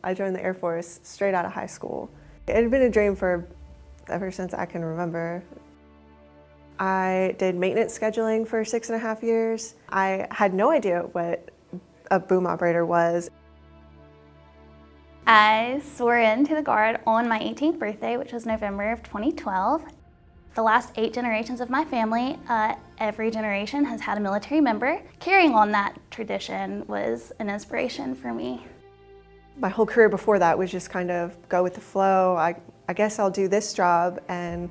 I joined the Air Force straight out of high school. It had been a dream ever since I can remember. I did maintenance scheduling for 6.5 years. I had no idea what a boom operator was. I swore into the Guard on my 18th birthday, which was November of 2012. The last 8 generations of my family, every generation has had a military member. Carrying on that tradition was an inspiration for me. My whole career before that was just kind of go with the flow. I guess I'll do this job and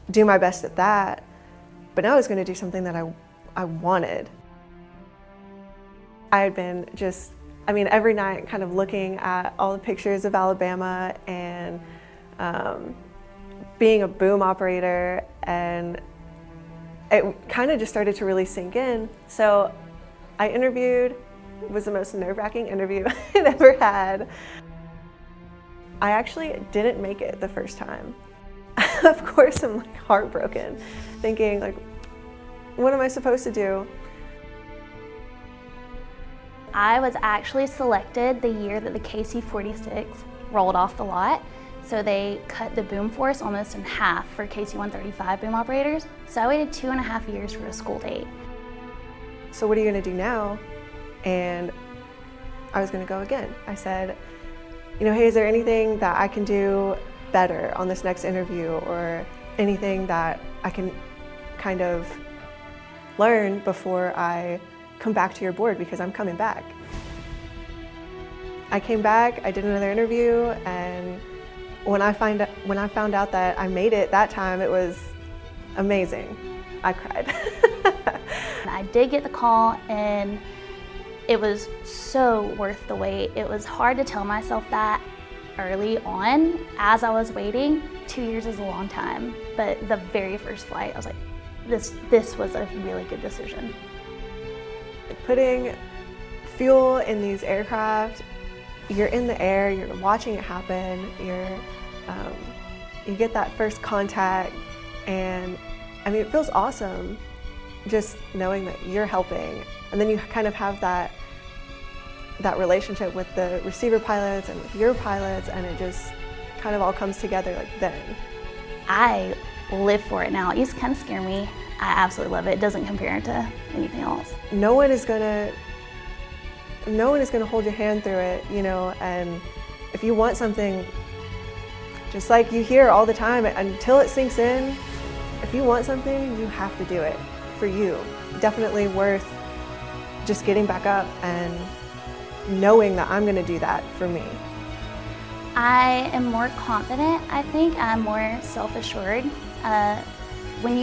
do my best at that. But now I was going to do something that I wanted. I had been every night kind of looking at all the pictures of Alabama and being a boom operator, and it kind of just started to really sink in. So I interviewed. It was the most nerve-wracking interview I'd ever had. I actually didn't make it the first time. Of course, I'm like heartbroken, thinking like, what am I supposed to do? I was actually selected the year that the KC-46 rolled off the lot. So they cut the boom force almost in half for KC-135 boom operators. So I waited 2.5 years for a school date. So what are you gonna do now? And I was gonna go again. I said, hey, is there anything that I can do better on this next interview, or anything that I can kind of learn before I come back to your board, because I'm coming back. I came back, I did another interview, and when I found out that I made it that time, it was amazing. I cried. I did get the call, and it was so worth the wait. It was hard to tell myself that early on as I was waiting. 2 years is a long time, but the very first flight, I was like, this was a really good decision. Putting fuel in these aircraft, you're in the air, you're watching it happen, you get that first contact, and it feels awesome just knowing that you're helping. And then you kind of have that relationship with the receiver pilots and with your pilots, and it just kind of all comes together like then. I live for it now. It used to kind of scare me. I absolutely love it. It doesn't compare to anything else. No one is gonna hold your hand through it, and if you want something, just like you hear all the time, until it sinks in, if you want something, you have to do it for you. Definitely worth just getting back up and knowing that I'm gonna do that for me. I am more confident, I think. I'm more self-assured. When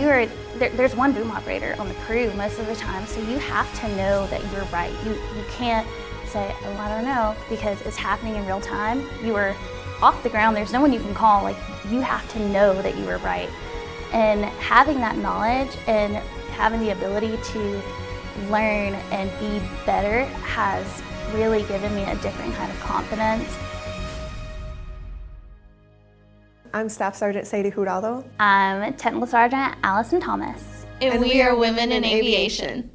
there's one boom operator on the crew most of the time, so you have to know that you're right. You can't say, oh, I don't know, because it's happening in real time. You are off the ground, there's no one you can call. Like, you have to know that you were right. And having that knowledge and having the ability to learn and be better has really given me a different kind of confidence. I'm Staff Sergeant Sadie Jurado. I'm Technical Sergeant Allison Thomas. And we are Women in Aviation.